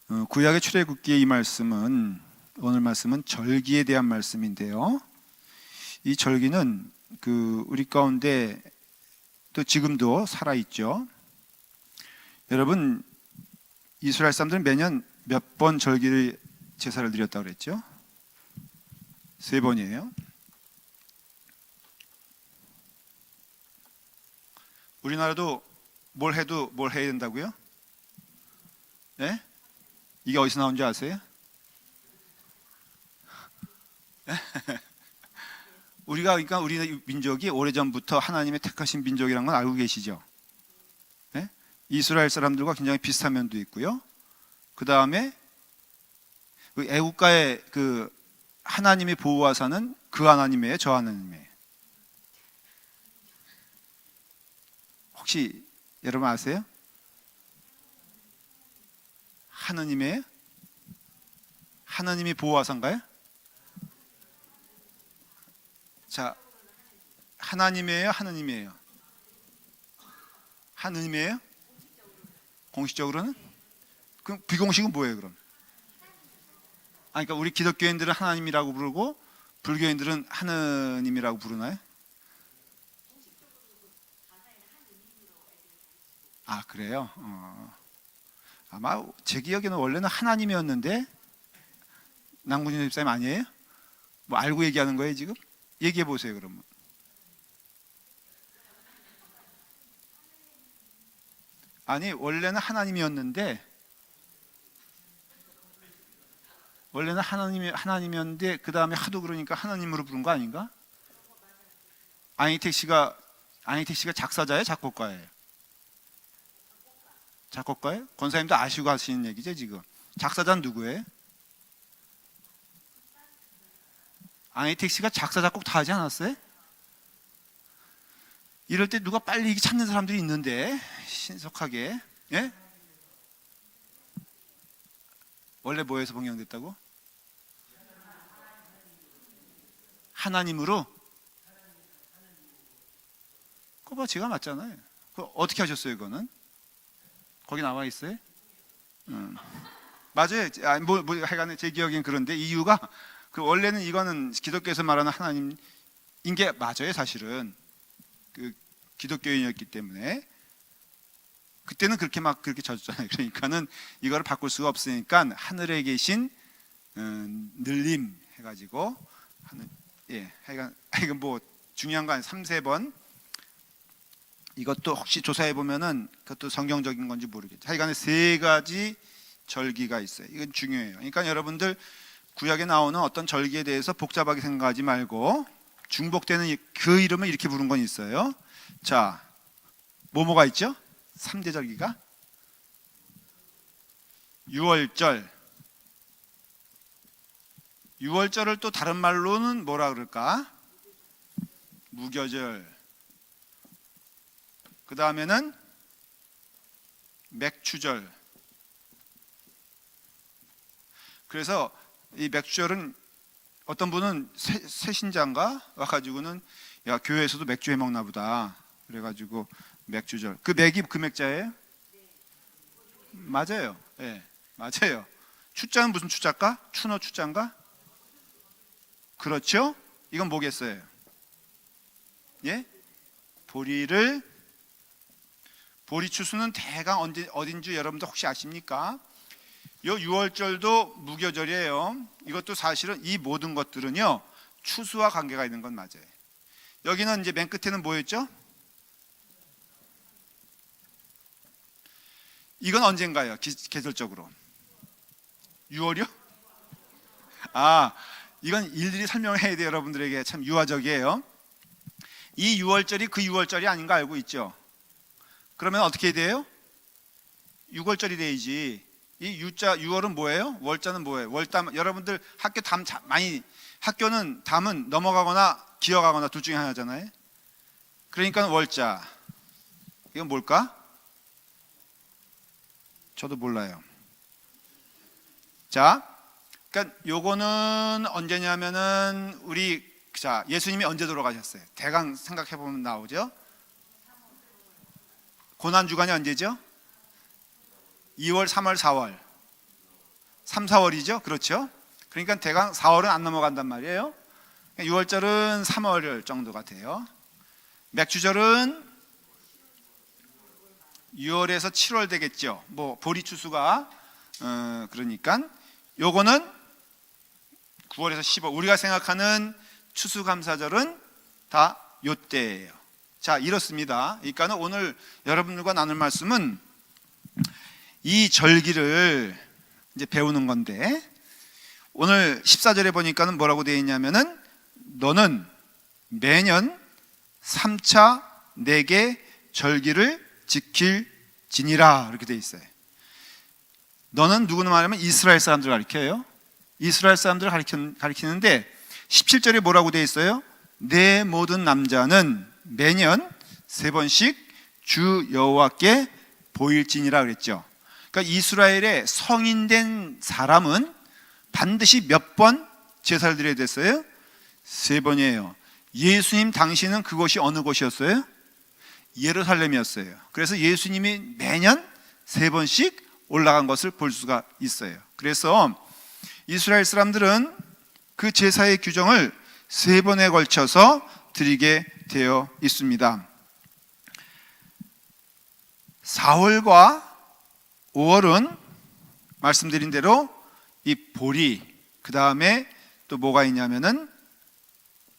구약의 출애굽기의 이 말씀은 오늘 말씀은 절기에 대한 말씀인데요. 이 절기는 우리 가운데 또 지금도 살아 있죠. 여러분, 이스라엘 사람들은 매년 몇 번 절기를 제사를 드렸다고 그랬죠? 3번이에요. 우리나라도 뭘 해도 뭘 해야 된다고요? 네? 이게 어디서 나온 줄 아세요? 그러니까 우리 민족이 오래전부터 하나님의 택하신 민족이라는 건 알고 계시죠? 네? 이스라엘 사람들과 굉장히 비슷한 면도 있고요. 그 다음에 애국가의 하나님의 보호하사는 그 하나님이에요, 저 하나님이에요? 혹시 여러분 아세요? 하나님이에요? 하나님이 보호하사인가요? 자, 하나님이에요? 하느님이에요? 하느님이에요? 공식적으로는? 그럼 비공식은 뭐예요, 그럼? 그러니까 우리 기독교인들은 하나님이라고 부르고 불교인들은 하느님이라고 부르나요? 아, 그래요? 아마 제 기억에는 원래는 하나님이었는데 남군진 집사님 아니에요? 뭐 알고 얘기하는 거예요 지금? 얘기해 보세요 그러면. 아니, 원래는 하나님이었는데 그 다음에 하도 그러니까 하나님으로 부른 거 아닌가? 안희택 씨가 작사자예요, 작곡가예요? 작곡가예요? 권사님도 아시고 하시는 얘기죠 지금. 작사자는 누구예요? 안희택 씨가 작사 작곡 다 하지 않았어요? 이럴 때 누가 빨리 찾는 사람들이 있는데 신속하게. 예? 원래 뭐에서 번역됐다고? 하나님으로? 그거 봐, 제가 맞잖아요. 어떻게 하셨어요 이거는? 거기 나와 있어요? 맞아요. 하여간에 제 기억엔 그런데 이유가 원래는 이거는 기독교에서 말하는 하나님인 게 맞아요. 사실은 기독교인이었기 때문에 그때는 그렇게 졌잖아요. 그러니까는 이거를 바꿀 수가 없으니까 하늘에 계신 늘림 해가지고 하여간 뭐 중요한 거 아니에요. 3-4번 이것도 혹시 조사해 보면은 그것도 성경적인 건지 모르겠죠. 하여간에 3가지 절기가 있어요. 이건 중요해요. 그러니까 여러분들 구약에 나오는 어떤 절기에 대해서 복잡하게 생각하지 말고 중복되는 그 이름을 이렇게 부른 건 있어요. 자, 뭐가 있죠? 3대 절기가 유월절을 또 다른 말로는 뭐라 그럴까? 무교절. 그 다음에는 맥추절. 그래서 이 맥주절은 어떤 분은 새신자인가 와가지고는 야, 교회에서도 맥주 해 먹나 보다 그래가지고 맥주절. 그 맥이 맥자예요? 맞아요. 예, 맞아요. 추자는 무슨 추자일까? 추노 추자인가? 그렇죠? 이건 뭐겠어요? 예? 보리추수는 대강 어딘지 여러분들 혹시 아십니까? 요 6월절도 무교절이에요. 이것도 사실은 이 모든 것들은요 추수와 관계가 있는 건 맞아요. 여기는 이제 맨 끝에는 뭐였죠? 이건 언젠가요? 계절적으로 6월이요? 아, 이건 일일이 설명해야 돼요. 여러분들에게 참 유화적이에요. 이 6월절이 그 6월절이 아닌 거 알고 있죠? 그러면 어떻게 돼요? 6월절이 돼야지. 이 6월은 뭐예요? 월자는 뭐예요? 월담. 여러분들 학교 학교는 담은 넘어가거나 기어가거나 둘 중에 하나잖아요. 그러니까 월자. 이건 뭘까? 저도 몰라요. 자, 그러니까 요거는 언제냐면은 예수님이 언제 돌아가셨어요? 대강 생각해 보면 나오죠. 고난 주간이 언제죠? 2월, 3월, 4월. 3, 4월이죠. 그렇죠? 그러니까 대강 4월은 안 넘어간단 말이에요. 6월절은 3월 정도가 돼요. 맥주절은 6월에서 7월 되겠죠. 뭐 보리 추수가 그러니까 요거는 9월에서 10월. 우리가 생각하는 추수감사절은 다 요때예요. 자, 이렇습니다. 그러니까 오늘 여러분들과 나눌 말씀은 이 절기를 이제 배우는 건데, 오늘 14절에 보니까는 뭐라고 되어 있냐면은 너는 매년 3차 내게 절기를 지킬지니라, 이렇게 되어 있어요. 너는 누구는 말하면 이스라엘 사람들을 가리켜요. 이스라엘 사람들을 가리키는데 17절에 뭐라고 되어 있어요? 내 모든 남자는 매년 3번씩 주 여호와께 보일지니라 그랬죠. 그러니까 이스라엘의 성인된 사람은 반드시 몇 번 제사를 드려야 됐어요? 3번이에요. 예수님 당시는 그곳이 어느 곳이었어요? 예루살렘이었어요. 그래서 예수님이 매년 3번씩 올라간 것을 볼 수가 있어요. 그래서 이스라엘 사람들은 그 제사의 규정을 3번에 걸쳐서 드리게 되어 있습니다. 4월과 5월은 말씀드린 대로 이 보리, 그 다음에 또 뭐가 있냐면은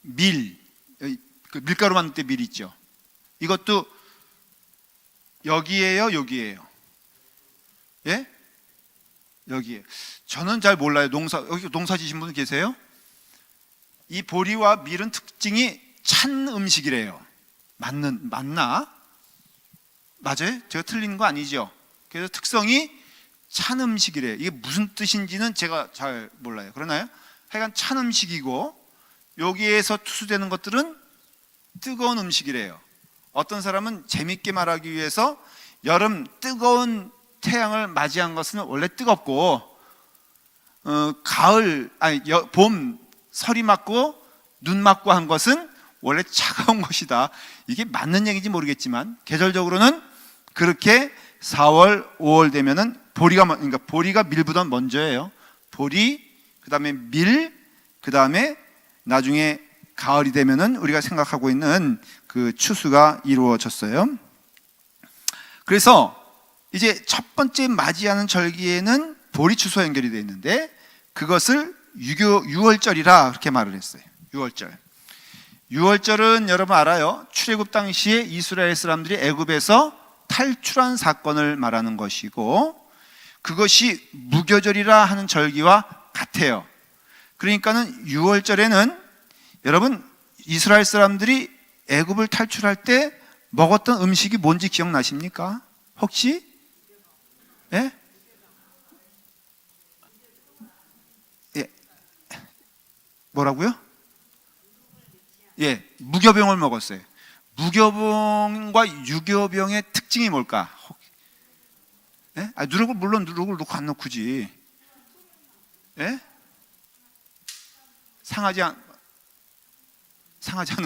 그 밀가루 만들 때 밀 있죠. 이것도 여기에요, 여기에요? 예? 여기에. 저는 잘 몰라요. 여기 농사 지신 분 계세요? 이 보리와 밀은 특징이 찬 음식이래요. 맞나? 맞아요? 제가 틀린 거 아니죠? 그래서 특성이 찬 음식이래요. 이게 무슨 뜻인지는 제가 잘 몰라요. 그러나요? 하여간 찬 음식이고, 여기에서 투수되는 것들은 뜨거운 음식이래요. 어떤 사람은 재밌게 말하기 위해서 여름 뜨거운 태양을 맞이한 것은 원래 뜨겁고, 봄 서리 맞고 눈 맞고 한 것은 원래 차가운 것이다. 이게 맞는 얘기인지 모르겠지만 계절적으로는 그렇게 4월, 5월 되면은 보리가 밀보다 먼저예요. 보리, 그 다음에 밀, 그 다음에 나중에 가을이 되면은 우리가 생각하고 있는 그 추수가 이루어졌어요. 그래서 이제 첫 번째 맞이하는 절기에는 보리 추수와 연결이 되어 있는데, 그것을 6월절이라 그렇게 말을 했어요. 6월절. 6월절은 여러분 알아요. 출애굽 당시에 이스라엘 사람들이 애굽에서 탈출한 사건을 말하는 것이고, 그것이 무교절이라 하는 절기와 같아요. 그러니까는 6월절에는 여러분 이스라엘 사람들이 애굽을 탈출할 때 먹었던 음식이 뭔지 기억나십니까? 혹시? 예? 예. 뭐라고요? 예, 무교병을 먹었어요. 무교병과 유교병의 특징이 뭘까? 예? 물론 누룩을 넣고 안 넣고지. 예? 상하지 않은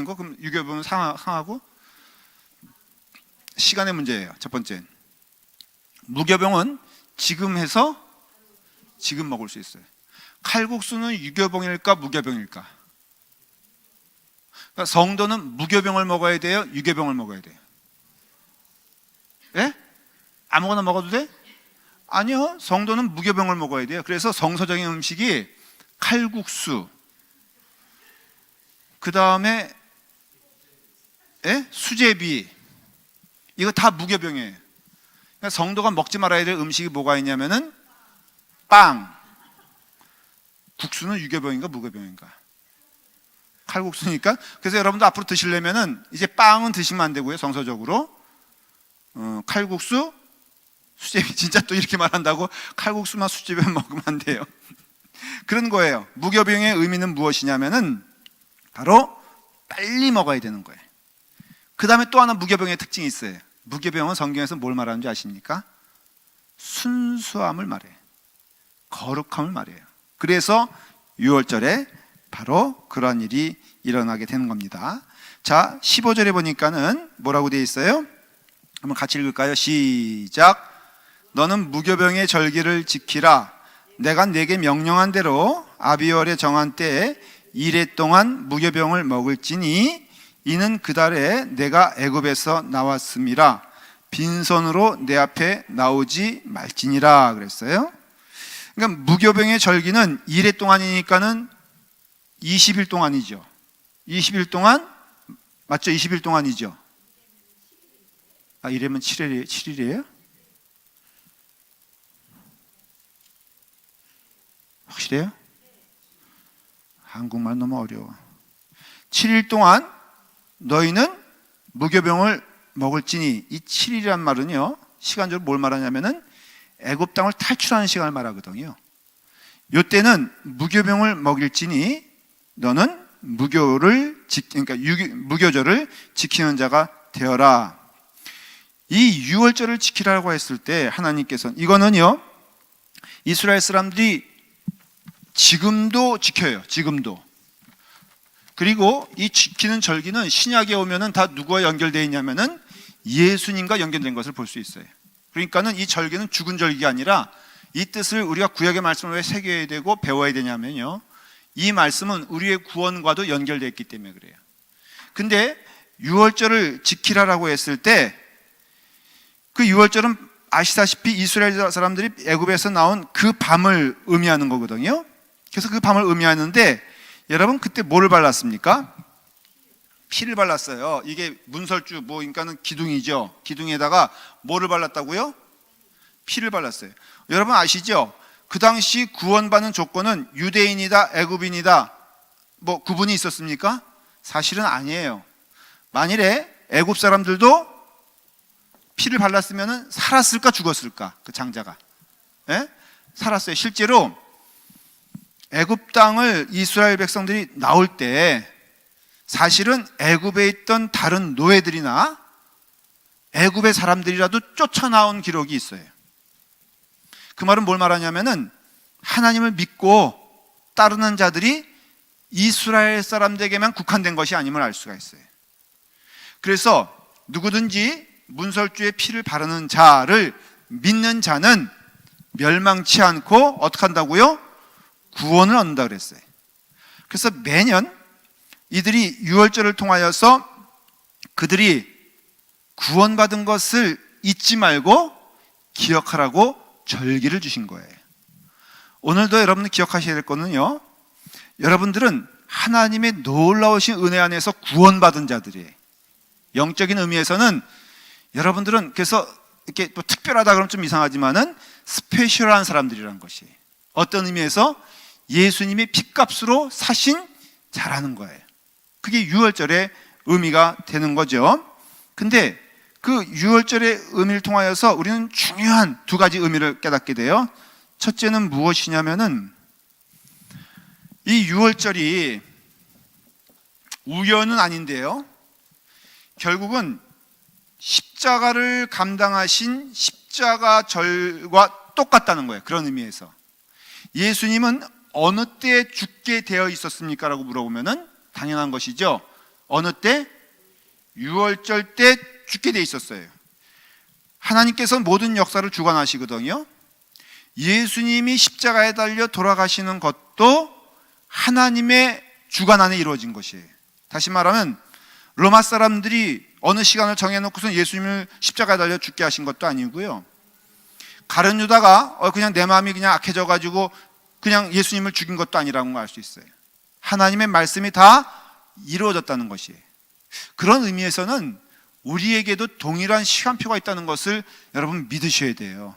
거? 그럼 유교병은 상하고? 시간의 문제예요. 첫 번째. 무교병은 지금 해서 지금 먹을 수 있어요. 칼국수는 유교병일까 무교병일까? 그러니까 성도는 무교병을 먹어야 돼요? 유교병을 먹어야 돼요? 예? 아무거나 먹어도 돼? 아니요. 성도는 무교병을 먹어야 돼요. 그래서 성서적인 음식이 칼국수, 그 다음에 수제비, 이거 다 무교병이에요. 그러니까 성도가 먹지 말아야 될 음식이 뭐가 있냐면은 빵. 국수는 유교병인가 무교병인가? 칼국수니까. 그래서 여러분도 앞으로 드시려면은 이제 빵은 드시면 안 되고요. 성서적으로 칼국수, 수제비. 진짜 또 이렇게 말한다고 칼국수만 수제비만 먹으면 안 돼요. 그런 거예요. 무교병의 의미는 무엇이냐면은 바로 빨리 먹어야 되는 거예요. 그 다음에 또 하나 무교병의 특징이 있어요. 무교병은 성경에서 뭘 말하는지 아십니까? 순수함을 말해요. 거룩함을 말해요. 그래서 6월절에 바로 그런 일이 일어나게 되는 겁니다. 자, 15절에 보니까는 뭐라고 되어 있어요? 한번 같이 읽을까요? 시작. 너는 무교병의 절기를 지키라. 내가 네게 명령한 대로 아비월에 정한 때에 이레 동안 무교병을 먹을지니 이는 그 달에 내가 애굽에서 나왔음이라 빈손으로 내 앞에 나오지 말지니라 그랬어요. 그러니까 무교병의 절기는 이레 동안이니까는 20일 동안이죠. 20일 동안 맞죠? 20일 동안이죠. 아, 이래면 7일이에요? 확실해요? 한국말 너무 어려워. 7일 동안 너희는 무교병을 먹을지니, 이 7일이란 말은요, 시간적으로 뭘 말하냐면은 애굽 땅을 탈출하는 시간을 말하거든요. 이때는 무교병을 먹일지니 너는 그러니까 무교절을 지키는 자가 되어라. 이 유월절을 지키라고 했을 때 하나님께서는, 이거는요 이스라엘 사람들이 지금도 지켜요. 지금도. 그리고 이 지키는 절기는 신약에 오면은 다 누구와 연결되어 있냐면은 예수님과 연결된 것을 볼 수 있어요. 그러니까는 이 절기는 죽은 절기가 아니라, 이 뜻을 우리가 구약의 말씀을 왜 새겨야 되고 배워야 되냐면요, 이 말씀은 우리의 구원과도 연결되어 있기 때문에 그래요. 근데 유월절을 지키라라고 했을 때 그 유월절은 아시다시피 이스라엘 사람들이 애굽에서 나온 그 밤을 의미하는 거거든요. 그래서 그 밤을 의미하는데, 여러분 그때 뭐를 발랐습니까? 피를 발랐어요. 이게 문설주 그러니까는 기둥이죠. 기둥에다가 뭐를 발랐다고요? 피를 발랐어요. 여러분 아시죠? 그 당시 구원받는 조건은 유대인이다 애굽인이다 구분이 있었습니까? 사실은 아니에요. 만일에 애굽 사람들도 피를 발랐으면 살았을까 죽었을까? 그 장자가 살았어요. 실제로 애굽 땅을 이스라엘 백성들이 나올 때 사실은 애굽에 있던 다른 노예들이나 애굽의 사람들이라도 쫓아나온 기록이 있어요. 그 말은 뭘 말하냐면은 하나님을 믿고 따르는 자들이 이스라엘 사람들에게만 국한된 것이 아님을 알 수가 있어요. 그래서 누구든지 문설주의 피를 바르는 자를 믿는 자는 멸망치 않고 어떻게 한다고요? 구원을 얻는다 그랬어요. 그래서 매년 이들이 유월절을 통하여서 그들이 구원받은 것을 잊지 말고 기억하라고 절기를 주신 거예요. 오늘도 여러분들 기억하셔야 될 거는요, 여러분들은 하나님의 놀라우신 은혜 안에서 구원받은 자들이에요. 영적인 의미에서는 여러분들은, 그래서 이렇게 특별하다 그러면 좀 이상하지만은 스페셜한 사람들이라는 것이, 어떤 의미에서 예수님의 핏값으로 사신 자라는 거예요. 그게 유월절의 의미가 되는 거죠. 근데 그 유월절의 의미를 통하여서 우리는 중요한 두 가지 의미를 깨닫게 돼요. 첫째는 무엇이냐면은, 이 유월절이 우연은 아닌데요, 결국은 십자가를 감당하신 십자가절과 똑같다는 거예요. 그런 의미에서 예수님은 어느 때 죽게 되어 있었습니까? 라고 물어보면은 당연한 것이죠. 어느 때? 유월절 때 죽게 되어 있었어요. 하나님께서 모든 역사를 주관하시거든요. 예수님이 십자가에 달려 돌아가시는 것도 하나님의 주관 안에 이루어진 것이에요. 다시 말하면 로마 사람들이 어느 시간을 정해놓고서 예수님을 십자가에 달려 죽게 하신 것도 아니고요, 가룟 유다가 그냥 내 마음이 그냥 악해져가지고 그냥 예수님을 죽인 것도 아니라는 걸 알 수 있어요. 하나님의 말씀이 다 이루어졌다는 것이에요. 그런 의미에서는 우리에게도 동일한 시간표가 있다는 것을 여러분 믿으셔야 돼요.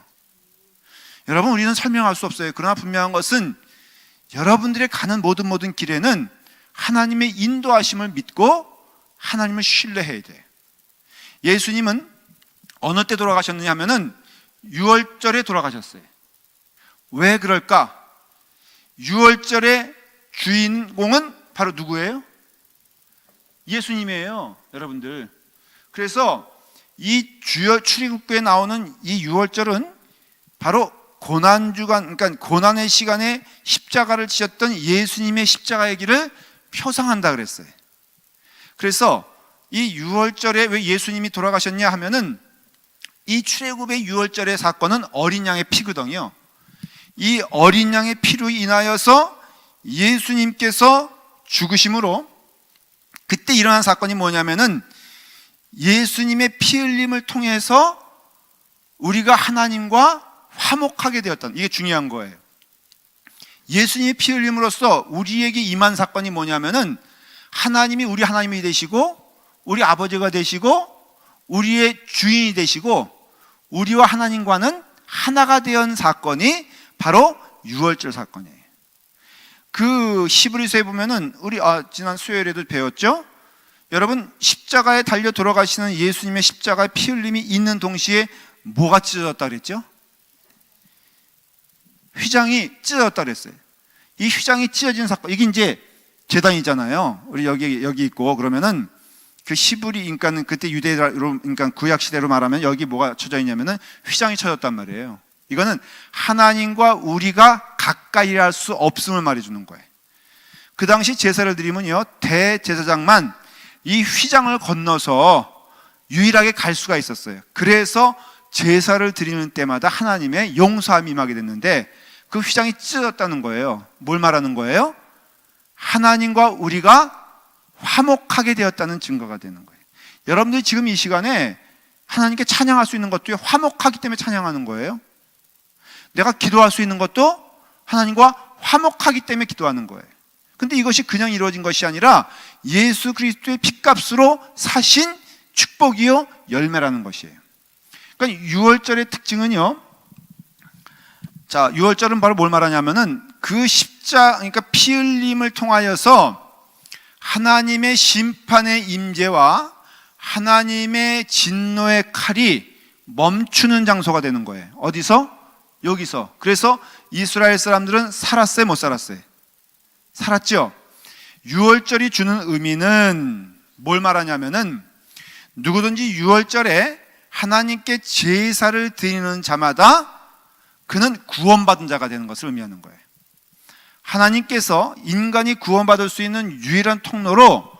여러분, 우리는 설명할 수 없어요. 그러나 분명한 것은 여러분들의 가는 모든 길에는 하나님의 인도하심을 믿고 하나님을 신뢰해야 돼요. 예수님은 어느 때 돌아가셨느냐 하면은 유월절에 돌아가셨어요. 왜 그럴까? 유월절의 주인공은 바로 누구예요? 예수님이에요, 여러분들. 그래서 이 주여 출애굽기에 나오는 이 유월절은 바로 고난주간, 그러니까 고난의 시간에 십자가를 지셨던 예수님의 십자가의 길을 표상한다 그랬어요. 그래서 이 유월절에 왜 예수님이 돌아가셨냐 하면은, 이 출애굽의 유월절의 사건은 어린 양의 피거든요. 이 어린 양의 피로 인하여서 예수님께서 죽으심으로 그때 일어난 사건이 뭐냐면은 예수님의 피 흘림을 통해서 우리가 하나님과 화목하게 되었다는, 이게 중요한 거예요. 예수님의 피 흘림으로써 우리에게 임한 사건이 뭐냐면은 하나님이 우리 하나님이 되시고 우리 아버지가 되시고 우리의 주인이 되시고 우리와 하나님과는 하나가 된 사건이 바로 유월절 사건이에요. 그 히브리서에 보면은 우리 지난 수요일에도 배웠죠. 여러분, 십자가에 달려 돌아가시는 예수님의 십자가의 피 흘림이 있는 동시에 뭐가 찢어졌다 그랬죠? 휘장이 찢어졌다 그랬어요. 이 휘장이 찢어진 사건, 이게 이제 제단이잖아요. 우리 여기 있고, 그러면은 그 히브리, 그러니까 그때 유대로, 그러니까 구약 시대로 말하면 여기 뭐가 쳐져 있냐면은 휘장이 쳐졌단 말이에요. 이거는 하나님과 우리가 가까이 할 수 없음을 말해주는 거예요. 그 당시 제사를 드리면요, 대제사장만 이 휘장을 건너서 유일하게 갈 수가 있었어요. 그래서 제사를 드리는 때마다 하나님의 용서함이 임하게 됐는데 그 휘장이 찢어졌다는 거예요. 뭘 말하는 거예요? 하나님과 우리가 화목하게 되었다는 증거가 되는 거예요. 여러분들이 지금 이 시간에 하나님께 찬양할 수 있는 것도 화목하기 때문에 찬양하는 거예요. 내가 기도할 수 있는 것도 하나님과 화목하기 때문에 기도하는 거예요. 근데 이것이 그냥 이루어진 것이 아니라 예수 그리스도의 핏값으로 사신 축복이요 열매라는 것이에요. 그러니까 유월절의 특징은요, 자, 유월절은 바로 뭘 말하냐면은 그 그러니까 피 흘림을 통하여서 하나님의 심판의 임재와 하나님의 진노의 칼이 멈추는 장소가 되는 거예요. 어디서? 여기서. 그래서 이스라엘 사람들은 살았어요, 못 살았어요? 살았죠. 유월절이 주는 의미는 뭘 말하냐면은 누구든지 유월절에 하나님께 제사를 드리는 자마다 그는 구원받은 자가 되는 것을 의미하는 거예요. 하나님께서 인간이 구원받을 수 있는 유일한 통로로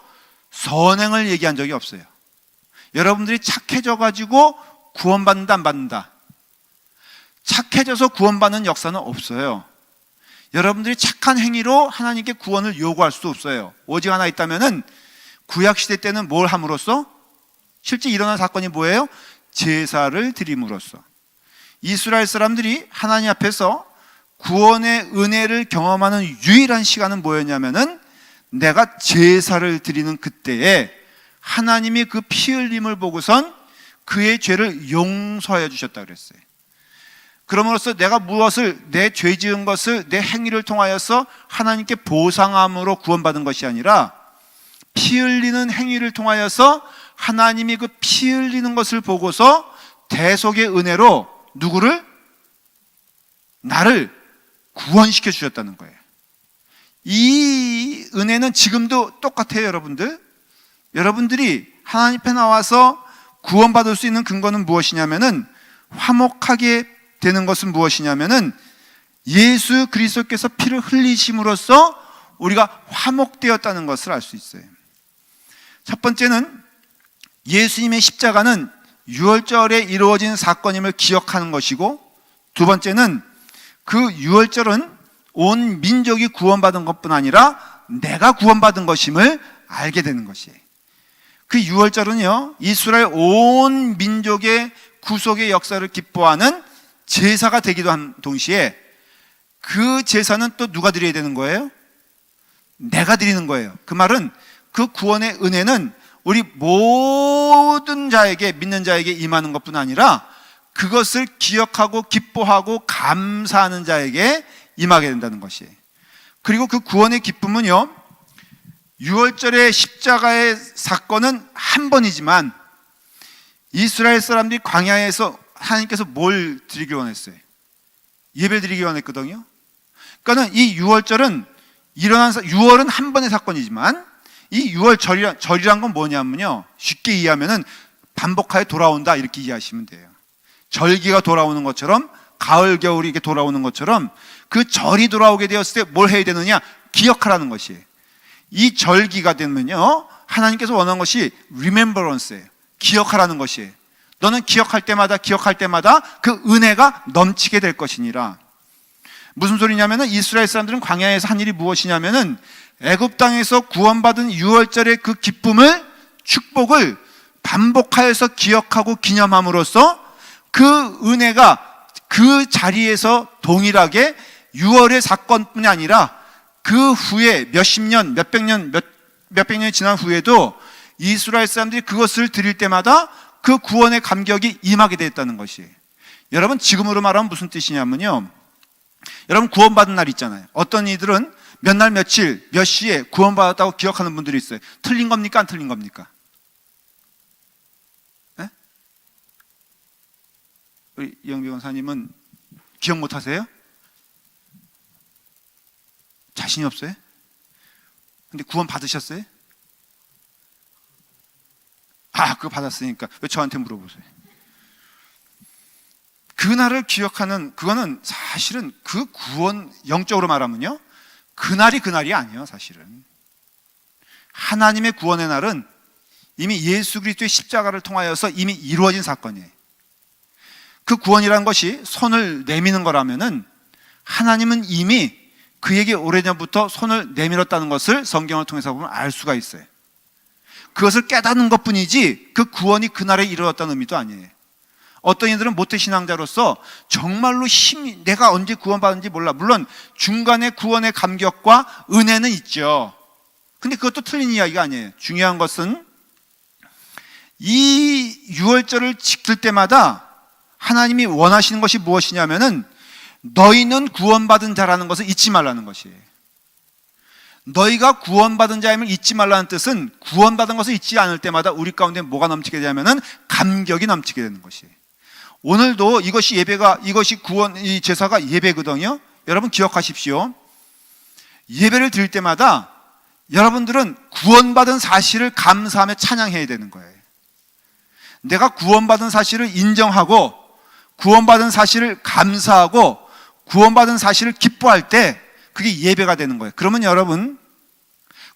선행을 얘기한 적이 없어요. 여러분들이 착해져 가지고 구원받는다 안 받는다, 착해져서 구원받는 역사는 없어요. 여러분들이 착한 행위로 하나님께 구원을 요구할 수 없어요. 오직 하나 있다면은 구약시대 때는 뭘 함으로써? 실제 일어난 사건이 뭐예요? 제사를 드림으로써. 이스라엘 사람들이 하나님 앞에서 구원의 은혜를 경험하는 유일한 시간은 뭐였냐면은 내가 제사를 드리는 그때에 하나님이 그 피 흘림을 보고선 그의 죄를 용서해 주셨다 그랬어요. 그럼으로써 내가 무엇을, 내 죄 지은 것을 내 행위를 통하여서 하나님께 보상함으로 구원받은 것이 아니라 피 흘리는 행위를 통하여서 하나님이 그 피 흘리는 것을 보고서 대속의 은혜로 누구를? 나를 구원시켜 주셨다는 거예요. 이 은혜는 지금도 똑같아요, 여러분들. 여러분들이 하나님 앞에 나와서 구원받을 수 있는 근거는 무엇이냐면은, 화목하게 되는 것은 무엇이냐면은 예수 그리스도께서 피를 흘리심으로써 우리가 화목되었다는 것을 알 수 있어요. 첫 번째는 예수님의 십자가는 유월절에 이루어진 사건임을 기억하는 것이고, 두 번째는 그 유월절은 온 민족이 구원받은 것뿐 아니라 내가 구원받은 것임을 알게 되는 것이에요. 그 유월절은요, 이스라엘 온 민족의 구속의 역사를 기뻐하는 제사가 되기도 한 동시에 그 제사는 또 누가 드려야 되는 거예요? 내가 드리는 거예요. 그 말은 그 구원의 은혜는 우리 모든 자에게, 믿는 자에게 임하는 것뿐 아니라 그것을 기억하고 기뻐하고 감사하는 자에게 임하게 된다는 것이에요. 그리고 그 구원의 기쁨은요, 유월절의 십자가의 사건은 한 번이지만 이스라엘 사람들이 광야에서 하나님께서 뭘 드리기 원했어요? 예배를 드리기 원했거든요. 그러니까 이 유월절은 유월은 한 번의 사건이지만 이 유월절이란 건 뭐냐면요, 쉽게 이해하면은 반복하여 돌아온다 이렇게 이해하시면 돼요. 절기가 돌아오는 것처럼, 가을 겨울이 이렇게 돌아오는 것처럼 그 절이 돌아오게 되었을 때 뭘 해야 되느냐? 기억하라는 것이에요. 이 절기가 되면요, 하나님께서 원하는 것이 remembrance예요. 기억하라는 것이에요. 너는 기억할 때마다 그 은혜가 넘치게 될 것이니라. 무슨 소리냐면은 이스라엘 사람들은 광야에서 한 일이 무엇이냐면은 애굽 땅에서 구원받은 유월절의 그 기쁨을, 축복을 반복하여서 기억하고 기념함으로써 그 은혜가 그 자리에서 동일하게 6월의 사건뿐이 아니라 그 후에 몇십 년, 몇백 년이 지난 후에도 이스라엘 사람들이 그것을 드릴 때마다 그 구원의 감격이 임하게 되었다는 것이. 여러분, 지금으로 말하면 무슨 뜻이냐면요, 여러분 구원받은 날 있잖아요. 어떤 이들은 몇 날 며칠 몇 시에 구원받았다고 기억하는 분들이 있어요. 틀린 겁니까? 안 틀린 겁니까? 네? 우리 이영비 권사님은 기억 못 하세요? 자신이 없어요? 근데 구원 받으셨어요? 그거 받았으니까 왜 저한테 물어보세요? 그날을 기억하는, 그거는 사실은 그 구원, 영적으로 말하면요, 그날이 아니에요. 사실은 하나님의 구원의 날은 이미 예수 그리스도의 십자가를 통하여서 이미 이루어진 사건이에요. 그 구원이라는 것이 손을 내미는 거라면은 하나님은 이미 그에게 오래전부터 손을 내밀었다는 것을 성경을 통해서 보면 알 수가 있어요. 그것을 깨닫는 것뿐이지 그 구원이 그날에 이루어졌다는 의미도 아니에요. 어떤 이들은 모태신앙자로서 정말로 내가 언제 구원받은지 몰라. 물론 중간에 구원의 감격과 은혜는 있죠. 근데 그것도 틀린 이야기가 아니에요. 중요한 것은 이 유월절을 지킬 때마다 하나님이 원하시는 것이 무엇이냐면은 너희는 구원받은 자라는 것을 잊지 말라는 것이에요. 너희가 구원받은 자임을 잊지 말라는 뜻은 구원받은 것을 잊지 않을 때마다 우리 가운데 뭐가 넘치게 되냐면은 감격이 넘치게 되는 것이에요. 오늘도 이것이 구원, 이 제사가 예배거든요. 여러분 기억하십시오. 예배를 드릴 때마다 여러분들은 구원받은 사실을 감사하며 찬양해야 되는 거예요. 내가 구원받은 사실을 인정하고 구원받은 사실을 감사하고 구원받은 사실을 기뻐할 때 그게 예배가 되는 거예요. 그러면 여러분,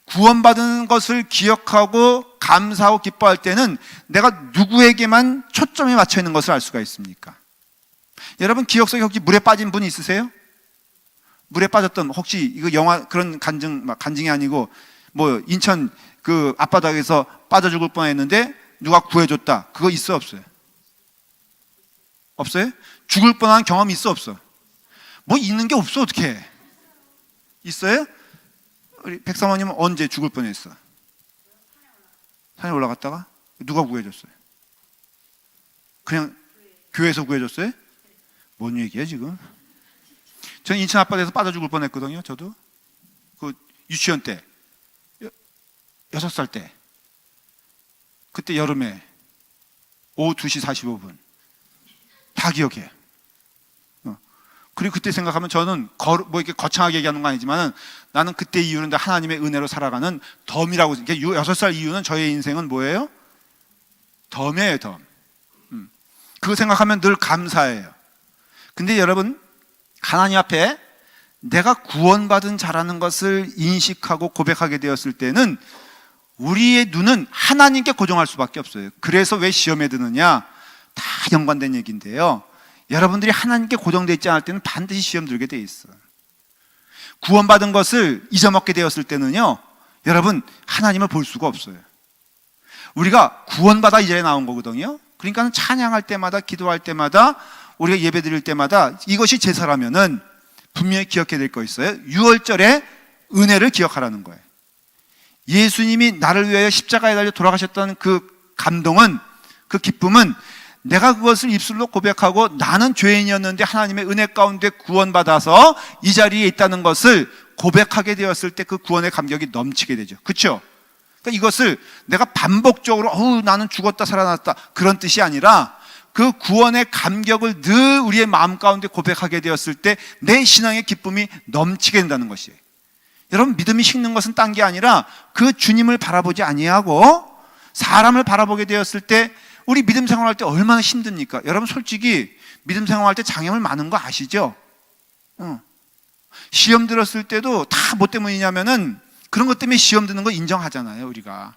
구원받은 것을 기억하고 감사하고 기뻐할 때는 내가 누구에게만 초점이 맞춰 있는 것을 알 수가 있습니까? 여러분 기억 속에 혹시 물에 빠진 분 있으세요? 물에 빠졌던, 혹시 이거 영화 그런 간증이 아니고 뭐 인천 그 앞바다에서 빠져 죽을 뻔했는데 누가 구해줬다, 그거 있어 없어요? 없어요? 죽을 뻔한 경험이 있어 없어? 뭐 있는 게 없어. 어떻게 해? 있어요? 우리 백사모님은 언제 죽을 뻔했어? 산에 올라갔다가 누가 구해줬어요? 그냥 교회에서 구해줬어요? 뭔 얘기야 지금? 저는 인천 앞바다에서 빠져 죽을 뻔했거든요. 저도 그 유치원 때 6살 때, 그때 여름에 오후 2시 45분 다 기억해요. 그리고 그때 생각하면 저는 뭐 이렇게 거창하게 얘기하는 건 아니지만 나는 그때 이유는 하나님의 은혜로 살아가는 덤이라고. 6살 이유는 저의 인생은 뭐예요? 덤이에요, 덤. 그거 생각하면 늘 감사해요. 근데 여러분, 하나님 앞에 내가 구원받은 자라는 것을 인식하고 고백하게 되었을 때는 우리의 눈은 하나님께 고정할 수밖에 없어요. 그래서 왜 시험에 드느냐? 다 연관된 얘기인데요. 여러분들이 하나님께 고정되어 있지 않을 때는 반드시 시험 들게 돼 있어. 구원받은 것을 잊어먹게 되었을 때는요, 여러분 하나님을 볼 수가 없어요. 우리가 구원받아 이 자리에 나온 거거든요. 그러니까 찬양할 때마다, 기도할 때마다, 우리가 예배 드릴 때마다 이것이 제사라면은 분명히 기억해야 될 거 있어요. 6월절의 은혜를 기억하라는 거예요. 예수님이 나를 위하여 십자가에 달려 돌아가셨다는 그 감동은, 그 기쁨은 내가 그것을 입술로 고백하고 나는 죄인이었는데 하나님의 은혜 가운데 구원받아서 이 자리에 있다는 것을 고백하게 되었을 때 그 구원의 감격이 넘치게 되죠. 그렇죠? 그러니까 이것을 내가 반복적으로 나는 죽었다 살아났다 그런 뜻이 아니라 그 구원의 감격을 늘 우리의 마음 가운데 고백하게 되었을 때 내 신앙의 기쁨이 넘치게 된다는 것이에요. 여러분, 믿음이 식는 것은 딴 게 아니라 그 주님을 바라보지 아니하고 사람을 바라보게 되었을 때 우리 믿음 생활할 때 얼마나 힘듭니까? 여러분 솔직히 믿음 생활할 때 장애물 많은 거 아시죠? 시험 들었을 때도 다 뭐 때문이냐면은 그런 것 때문에 시험 드는 거 인정하잖아요. 우리가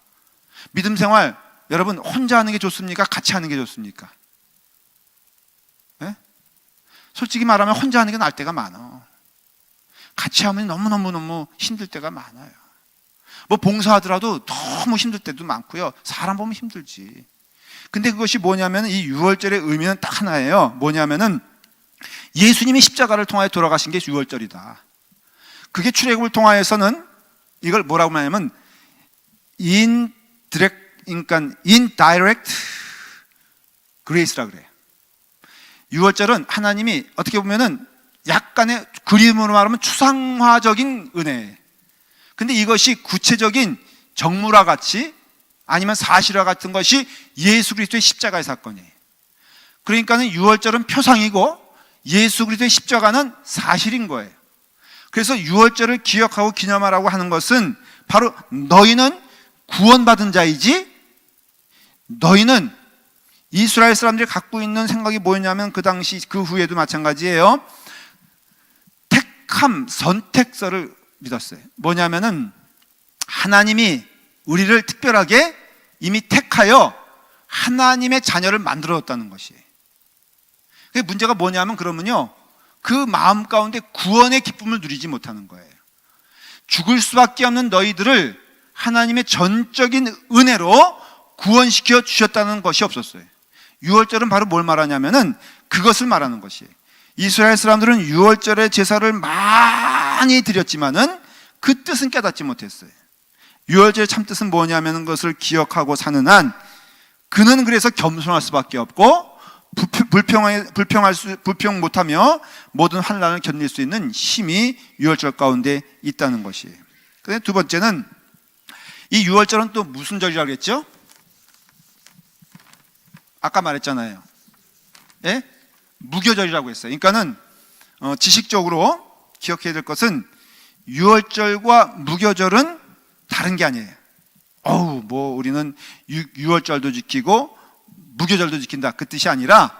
믿음 생활 여러분 혼자 하는 게 좋습니까? 같이 하는 게 좋습니까? 네? 솔직히 말하면 혼자 하는 게 나을 때가 많아. 같이 하면 너무너무 힘들 때가 많아요. 뭐 봉사하더라도 너무 힘들 때도 많고요. 사람 보면 힘들지. 근데 그것이 뭐냐면 이 유월절의 의미는 딱 하나예요. 뭐냐면은 예수님이 십자가를 통하여 돌아가신 게 유월절이다. 그게 출애굽을 통하여서는 이걸 뭐라고 하냐면 indirect grace라 그래요. 유월절은 하나님이 어떻게 보면은 약간의 그림으로 말하면 추상화적인 은혜예요. 근데 이것이 구체적인 정물화 같이 아니면 사실화 같은 것이 예수 그리스도의 십자가의 사건이에요. 그러니까는 유월절은 표상이고 예수 그리스도의 십자가는 사실인 거예요. 그래서 유월절을 기억하고 기념하라고 하는 것은 바로 너희는 구원받은 자이지, 너희는 이스라엘 사람들이 갖고 있는 생각이 뭐였냐면 그 당시 그 후에도 마찬가지예요. 택함, 선택서를 믿었어요. 뭐냐면은 하나님이 우리를 특별하게 이미 택하여 하나님의 자녀를 만들어줬다는 것이에요. 문제가 뭐냐면 그러면요, 그 마음 가운데 구원의 기쁨을 누리지 못하는 거예요. 죽을 수밖에 없는 너희들을 하나님의 전적인 은혜로 구원시켜 주셨다는 것이 없었어요. 유월절은 바로 뭘 말하냐면은 그것을 말하는 것이에요. 이스라엘 사람들은 유월절에 제사를 많이 드렸지만은 그 뜻은 깨닫지 못했어요. 유월절의 참 뜻은 뭐냐면 그것을 기억하고 사는 한 그는 그래서 겸손할 수밖에 없고 불평 못하며 모든 환난을 견딜 수 있는 힘이 유월절 가운데 있다는 것이에요. 그런데 두 번째는 이 유월절은 또 무슨 절이라고 했죠? 아까 말했잖아요. 예? 무교절이라고 했어요. 그러니까는 지식적으로 기억해야 될 것은 유월절과 무교절은 다른 게 아니에요. 뭐 우리는 유월절도 지키고 무교절도 지킨다, 그 뜻이 아니라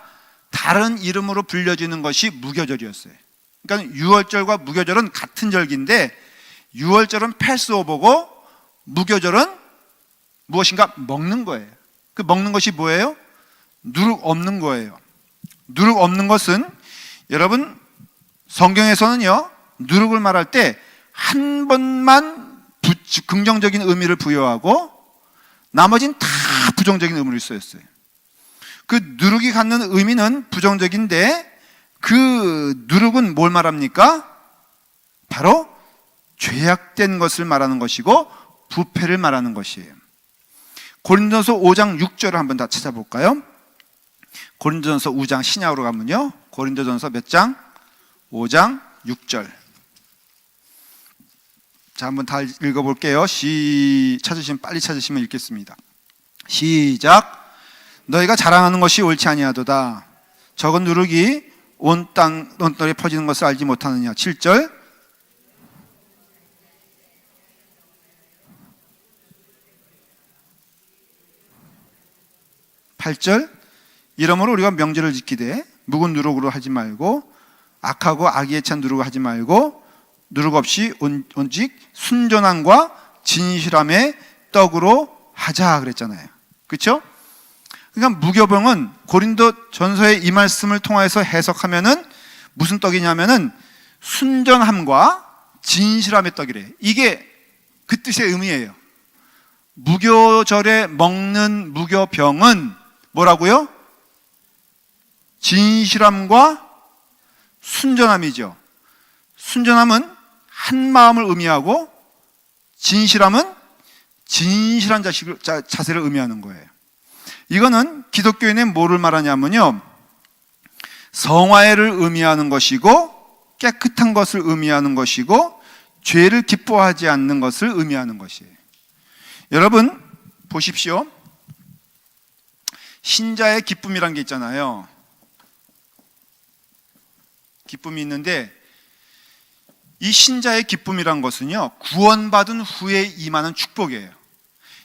다른 이름으로 불려지는 것이 무교절이었어요. 그러니까 유월절과 무교절은 같은 절기인데 유월절은 패스오버고 무교절은 무엇인가 먹는 거예요. 그 먹는 것이 뭐예요? 누룩 없는 거예요. 누룩 없는 것은 여러분 성경에서는요, 누룩을 말할 때 한 번만 긍정적인 의미를 부여하고 나머지는 다 부정적인 의미를 쓰였어요. 그 누룩이 갖는 의미는 부정적인데 그 누룩은 뭘 말합니까? 바로 죄악된 것을 말하는 것이고 부패를 말하는 것이에요. 고린도전서 5장 6절을 한번 다 찾아볼까요? 고린도전서 5장 신약으로 가면요, 고린도전서 몇 장? 5장 6절. 자, 한번 다 읽어볼게요. 찾으시면 빨리 찾으시면 읽겠습니다. 시작. 너희가 자랑하는 것이 옳지 아니하도다. 적은 누룩이 온 땅에 퍼지는 것을 알지 못하느냐. 7절. 8절. 이러므로 우리가 명절을 지키되 묵은 누룩으로 하지 말고 악하고 악의에 찬 누룩을 하지 말고 누룩 없이 오직 순전함과 진실함의 떡으로 하자 그랬잖아요. 그렇죠? 그러니까 무교병은 고린도 전서의 이 말씀을 통해서 해석하면은 무슨 떡이냐면은 순전함과 진실함의 떡이래. 이게 그 뜻의 의미예요. 무교절에 먹는 무교병은 뭐라고요? 진실함과 순전함이죠. 순전함은 한 마음을 의미하고 진실함은 진실한 자세를 의미하는 거예요. 이거는 기독교인은 뭐를 말하냐면요, 성화를 의미하는 것이고 깨끗한 것을 의미하는 것이고 죄를 기뻐하지 않는 것을 의미하는 것이에요. 여러분 보십시오. 신자의 기쁨이란 게 있잖아요. 기쁨이 있는데 이 신자의 기쁨이란 것은요, 구원받은 후에 임하는 축복이에요.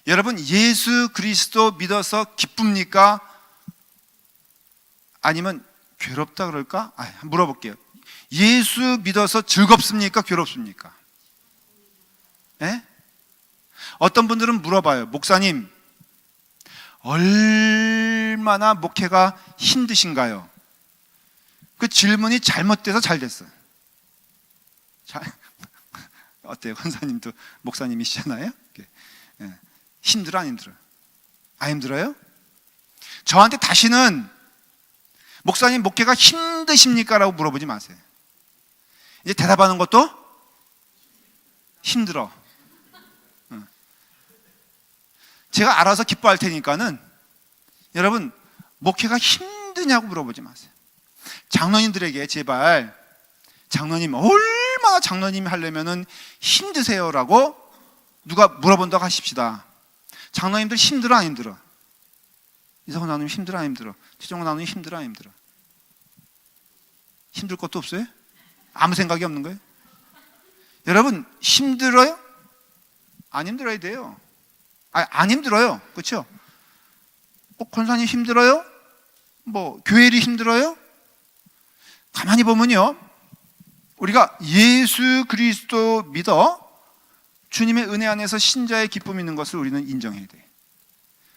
여러분 예수 그리스도 믿어서 기쁩니까? 아니면 괴롭다 그럴까? 물어볼게요. 예수 믿어서 즐겁습니까? 괴롭습니까? 예? 어떤 분들은 물어봐요. 목사님, 얼마나 목회가 힘드신가요? 그 질문이 잘못돼서 잘 됐어요. 어때요? 권사님도 목사님이시잖아요. 예. 힘들어 안 힘들어요? 안 힘들어요? 저한테 다시는 목사님 목회가 힘드십니까? 라고 물어보지 마세요. 이제 대답하는 것도 힘들어. 제가 알아서 기뻐할 테니까는 여러분 목회가 힘드냐고 물어보지 마세요. 장로님들에게 제발 장로님 얼마나 장로님이 하려면은 힘드세요라고 누가 물어본다고 하십시다. 장로님들 힘들어 안 힘들어? 이상호 나누님 힘들어 안 힘들어? 최종호 나누님 힘들어 안 힘들어? 힘들 것도 없어요? 아무 생각이 없는 거예요? 여러분 힘들어요? 안 힘들어야 돼요. 안 힘들어요. 그렇죠? 권사님 힘들어요? 뭐 교회 일이 힘들어요? 가만히 보면요, 우리가 예수 그리스도 믿어 주님의 은혜 안에서 신자의 기쁨이 있는 것을 우리는 인정해야 돼.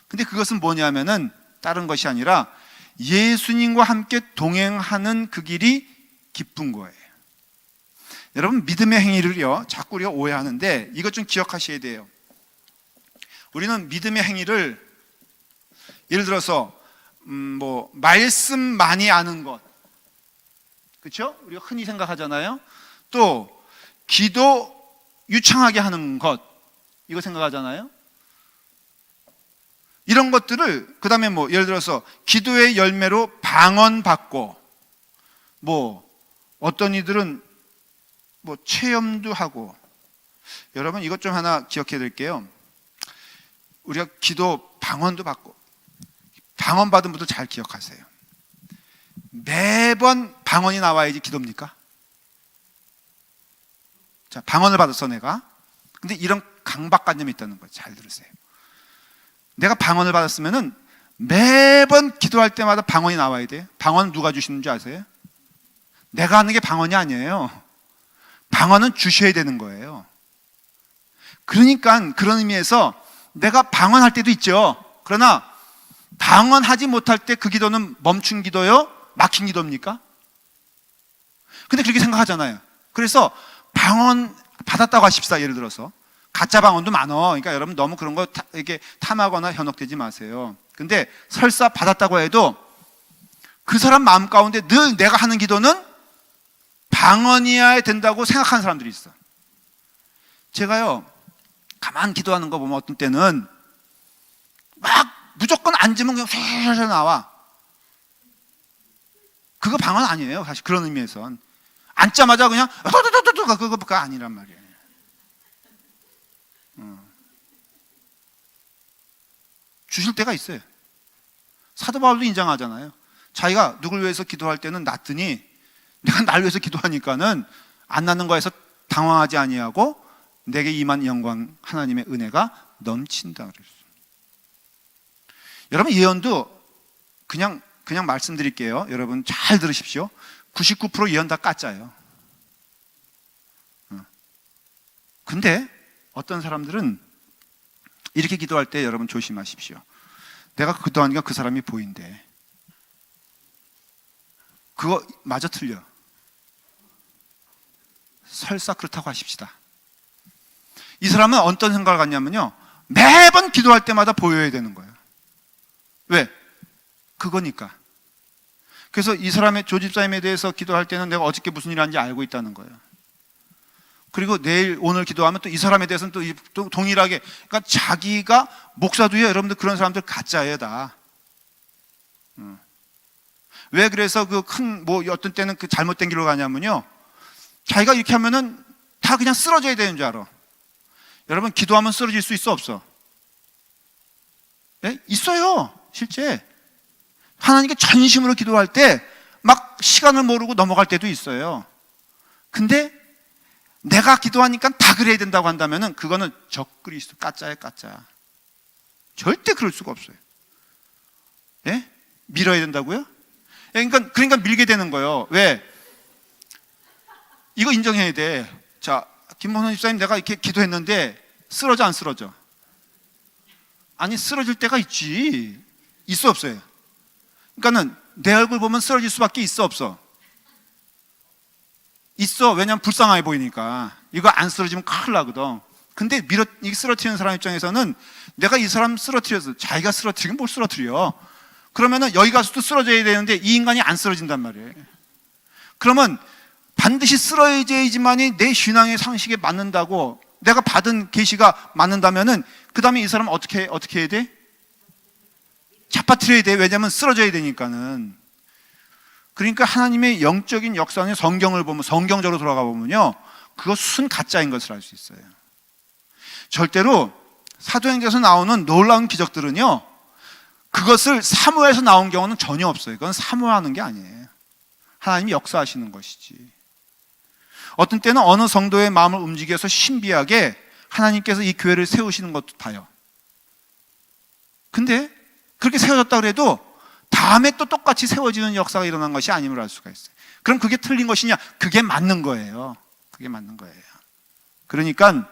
근데 그것은 뭐냐면은 다른 것이 아니라 예수님과 함께 동행하는 그 길이 기쁜 거예요. 여러분 믿음의 행위를요 자꾸 우리가 오해하는데 이것 좀 기억하셔야 돼요. 우리는 믿음의 행위를 예를 들어서 뭐 말씀 많이 아는 것, 그렇죠? 우리가 흔히 생각하잖아요. 또 기도 유창하게 하는 것, 이거 생각하잖아요. 이런 것들을 그 다음에 뭐 예를 들어서 기도의 열매로 방언 받고, 뭐 어떤 이들은 뭐 체험도 하고. 여러분 이것 좀 하나 기억해 드릴게요. 우리가 기도 방언도 받고, 방언 받은 분들 잘 기억하세요. 매번 방언이 나와야지 기도입니까? 자, 방언을 받았어 내가. 근데 이런 강박관념이 있다는 거예요. 잘 들으세요. 내가 방언을 받았으면은 매번 기도할 때마다 방언이 나와야 돼요. 방언 누가 주시는 줄 아세요? 내가 하는 게 방언이 아니에요. 방언은 주셔야 되는 거예요. 그러니까 그런 의미에서 내가 방언할 때도 있죠. 그러나 방언하지 못할 때 그 기도는 멈춘 기도요? 막힌 기도입니까? 근데 그렇게 생각하잖아요. 그래서 방언 받았다고 하십시다. 예를 들어서 가짜 방언도 많어. 그러니까 여러분 너무 그런 거 이렇게 탐하거나 현혹되지 마세요. 근데 설사 받았다고 해도 그 사람 마음 가운데 늘 내가 하는 기도는 방언이어야 된다고 생각하는 사람들이 있어. 제가요 가만 기도하는 거 보면 어떤 때는 막 무조건 앉으면 그냥 휘휘휘 나와. 그거 방언 아니에요. 사실 그런 의미에선 앉자마자 그냥 그거가 아니란 말이에요. 주실 때가 있어요. 사도 바울도 인정하잖아요. 자기가 누굴 위해서 기도할 때는 낫더니 내가 날 위해서 기도하니까는 안 낫는 거에서 당황하지 아니하고 내게 임한 영광 하나님의 은혜가 넘친다 그랬어요. 여러분 예언도 그냥 말씀드릴게요. 여러분 잘 들으십시오. 99% 예언 다 가짜예요. 근데 어떤 사람들은 이렇게 기도할 때 여러분 조심하십시오. 내가 기도하니까 그 사람이 보인대. 그거 마저 틀려. 설사 그렇다고 하십시다. 이 사람은 어떤 생각을 갖냐면요, 매번 기도할 때마다 보여야 되는 거예요. 왜? 그거니까. 그래서 이 사람의 조집사님에 대해서 기도할 때는 내가 어저께 무슨 일 하는지 알고 있다는 거예요. 그리고 내일 오늘 기도하면 또 이 사람에 대해서는 또 동일하게, 그러니까 자기가 목사도요, 여러분들 그런 사람들 가짜예요 다. 왜 그래서 그 큰 뭐 어떤 때는 그 잘못된 길로 가냐면요, 자기가 이렇게 하면은 다 그냥 쓰러져야 되는 줄 알아. 여러분 기도하면 쓰러질 수 있어 없어? 네? 있어요. 실제 하나님께 전심으로 기도할 때 막 시간을 모르고 넘어갈 때도 있어요. 근데 내가 기도하니까 다 그래야 된다고 한다면은 그거는 적그리스도, 가짜야 가짜. 절대 그럴 수가 없어요. 예? 밀어야 된다고요? 그러니까 밀게 되는 거예요. 왜? 이거 인정해야 돼. 자, 김문호 집사님 내가 이렇게 기도했는데 쓰러져 안 쓰러져? 아니 쓰러질 때가 있지. 있어 없어요? 그러니까는 내 얼굴 보면 쓰러질 수밖에 있어 없어? 있어. 왜냐면 불쌍하게 보이니까. 이거 안 쓰러지면 큰일 나거든. 근데 이 쓰러뜨리는 사람 입장에서는 내가 이 사람 쓰러뜨려서, 자기가 쓰러뜨리긴 뭘 쓰러뜨려. 그러면은 여기 가서도 쓰러져야 되는데 이 인간이 안 쓰러진단 말이에요. 그러면 반드시 쓰러져야지만이 내 신앙의 상식에 맞는다고, 내가 받은 계시가 맞는다면은 그 다음에 이 사람 어떻게 해야 돼? 잡아뜨려야 돼. 왜냐면 쓰러져야 되니까는. 그러니까 하나님의 영적인 역사는 성경을 보면, 성경적으로 돌아가 보면요, 그거 순 가짜인 것을 알 수 있어요. 절대로 사도행전에서 나오는 놀라운 기적들은요, 그것을 사모해서 나온 경우는 전혀 없어요. 그건 사모하는 게 아니에요. 하나님이 역사하시는 것이지. 어떤 때는 어느 성도의 마음을 움직여서 신비하게 하나님께서 이 교회를 세우시는 것도 봐요. 근데 그렇게 세워졌다 그래도 다음에 또 똑같이 세워지는 역사가 일어난 것이 아님을 알 수가 있어요. 그럼 그게 틀린 것이냐? 그게 맞는 거예요. 그게 맞는 거예요. 그러니까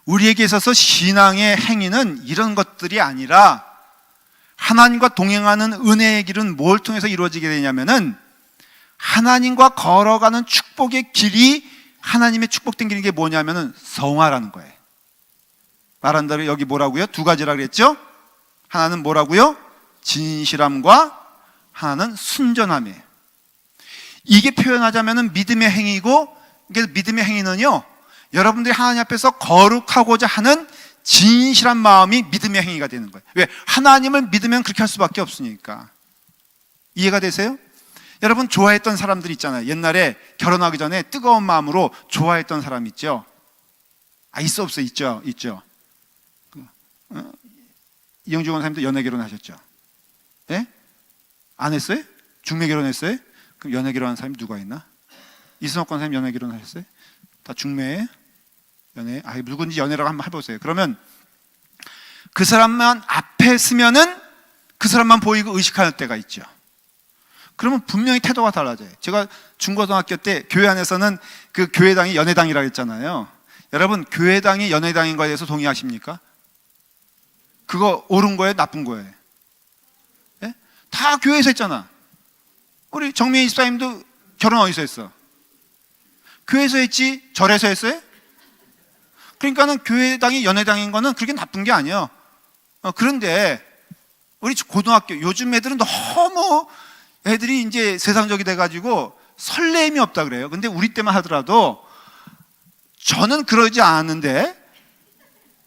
우리에게 있어서 신앙의 행위는 이런 것들이 아니라, 하나님과 동행하는 은혜의 길은 뭘 통해서 이루어지게 되냐면은, 하나님과 걸어가는 축복의 길이, 하나님의 축복된 길인 게 뭐냐면은 성화라는 거예요. 말한 대로 여기 뭐라고요? 두 가지라 그랬죠? 하나는 뭐라고요? 진실함과 하나는 순전함이에요. 이게 표현하자면은 믿음의 행위고, 이게 믿음의 행위는요, 여러분들이 하나님 앞에서 거룩하고자 하는 진실한 마음이 믿음의 행위가 되는 거예요. 왜? 하나님을 믿으면 그렇게 할 수밖에 없으니까. 이해가 되세요? 여러분 좋아했던 사람들 있잖아요. 옛날에 결혼하기 전에 뜨거운 마음으로 좋아했던 사람 있죠? 있어 없어? 있죠? 이영주 권사님도 연애 결혼하셨죠? 예? 안 했어요? 중매 결혼했어요? 그럼 연애 결혼한 사람이 누가 있나? 이승옥 권사님 연애 결혼하셨어요? 다 중매에 연애, 누군지 연애라고 한번 해보세요. 그러면 그 사람만 앞에 서면은 그 사람만 보이고 의식할 때가 있죠. 그러면 분명히 태도가 달라져요. 제가 중고등학교 때 교회 안에서는 그 교회당이 연애당이라고 했잖아요. 여러분 교회당이 연애당인 거에 대해서 동의하십니까? 그거 옳은 거예요? 나쁜 거예요? 예? 다 교회에서 했잖아. 우리 정미애 집사님도 결혼 어디서 했어? 교회에서 했지? 절에서 했어요? 그러니까는 교회당이 연애당인 거는 그렇게 나쁜 게 아니에요. 그런데 우리 고등학교 요즘 애들은 너무 애들이 이제 세상적이 돼가지고 설렘이 없다 그래요. 근데 우리 때만 하더라도, 저는 그러지 않았는데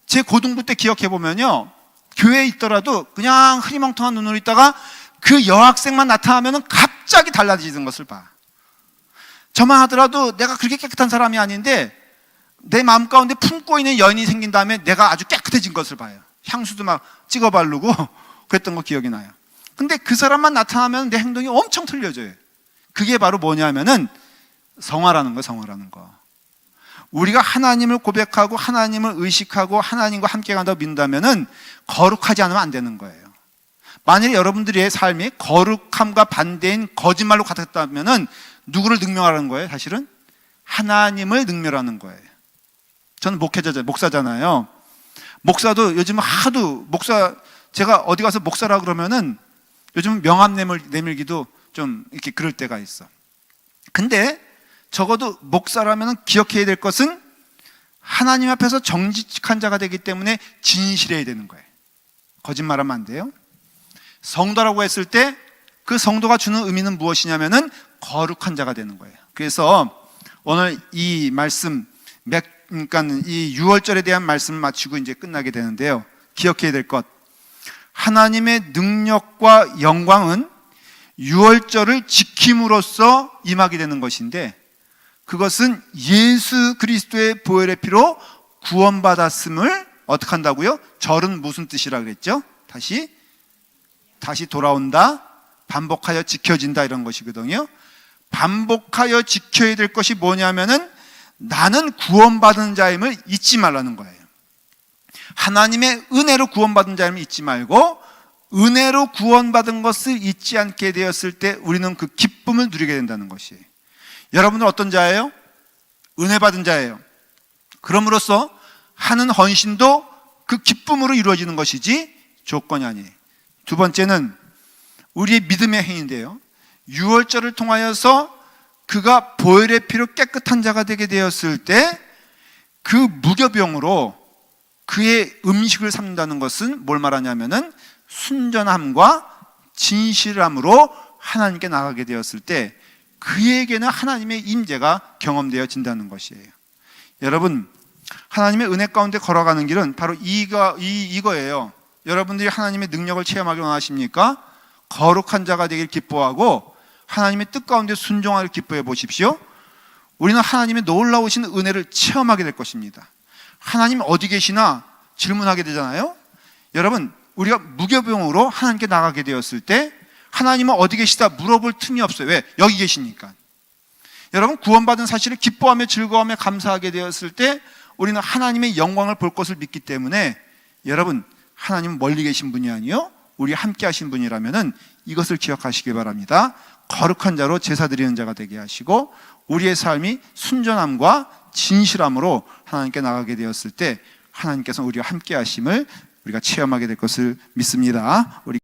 제 고등부 때 기억해 보면요, 교회에 있더라도 그냥 흐리멍텅한 눈으로 있다가 그 여학생만 나타나면 갑자기 달라지는 것을 봐. 저만 하더라도 내가 그렇게 깨끗한 사람이 아닌데 내 마음 가운데 품고 있는 연인이 생긴 다음에 내가 아주 깨끗해진 것을 봐요. 향수도 막 찍어 바르고 그랬던 거 기억이 나요. 근데 그 사람만 나타나면 내 행동이 엄청 틀려져요. 그게 바로 뭐냐면은 성화라는 거예요. 성화라는 거. 우리가 하나님을 고백하고 하나님을 의식하고 하나님과 함께 간다고 믿는다면은 거룩하지 않으면 안 되는 거예요. 만약에 여러분들의 삶이 거룩함과 반대인 거짓말로 가득했다면은 누구를 능멸하는 거예요? 사실은 하나님을 능멸하는 거예요. 저는 목사잖아요. 목사도 요즘 하도 제가 어디 가서 목사라 그러면은 요즘 명함 내밀기도 좀 이렇게 그럴 때가 있어. 근데 적어도 목사라면 기억해야 될 것은 하나님 앞에서 정직한 자가 되기 때문에 진실해야 되는 거예요. 거짓말하면 안 돼요. 성도라고 했을 때 그 성도가 주는 의미는 무엇이냐면은 거룩한 자가 되는 거예요. 그래서 오늘 이 말씀, 그러니까 이 6월절에 대한 말씀을 마치고 이제 끝나게 되는데요. 기억해야 될 것, 하나님의 능력과 영광은 6월절을 지킴으로써 임하게 되는 것인데, 그것은 예수 그리스도의 보혈의 피로 구원받았음을 어떻게 한다고요? 절은 무슨 뜻이라 그랬죠? 다시 돌아온다, 반복하여 지켜진다, 이런 것이거든요. 반복하여 지켜야 될 것이 뭐냐면은 나는 구원받은 자임을 잊지 말라는 거예요. 하나님의 은혜로 구원받은 자임을 잊지 말고, 은혜로 구원받은 것을 잊지 않게 되었을 때 우리는 그 기쁨을 누리게 된다는 것이에요. 여러분은 어떤 자예요? 은혜 받은 자예요. 그럼으로써 하는 헌신도 그 기쁨으로 이루어지는 것이지 조건이 아니에요. 두 번째는 우리의 믿음의 행위인데요, 6월절을 통하여서 그가 보혈의 피로 깨끗한 자가 되게 되었을 때 그 무교병으로 그의 음식을 삼는다는 것은 뭘 말하냐면은 순전함과 진실함으로 하나님께 나가게 되었을 때 그에게는 하나님의 임재가 경험되어진다는 것이에요. 여러분, 하나님의 은혜 가운데 걸어가는 길은 바로 이거예요. 여러분들이 하나님의 능력을 체험하기 원하십니까? 거룩한 자가 되길 기뻐하고 하나님의 뜻 가운데 순종하길 기뻐해 보십시오. 우리는 하나님의 놀라우신 은혜를 체험하게 될 것입니다. 하나님 어디 계시나 질문하게 되잖아요. 여러분, 우리가 무교병으로 하나님께 나가게 되었을 때 하나님은 어디 계시다 물어볼 틈이 없어요. 왜? 여기 계시니까. 여러분, 구원받은 사실을 기뻐하며 즐거워하며 감사하게 되었을 때 우리는 하나님의 영광을 볼 것을 믿기 때문에 여러분, 하나님은 멀리 계신 분이 아니요 우리 함께 하신 분이라면은 이것을 기억하시기 바랍니다. 거룩한 자로 제사 드리는 자가 되게 하시고 우리의 삶이 순전함과 진실함으로 하나님께 나가게 되었을 때 하나님께서 우리와 함께 하심을 우리가 체험하게 될 것을 믿습니다. 우리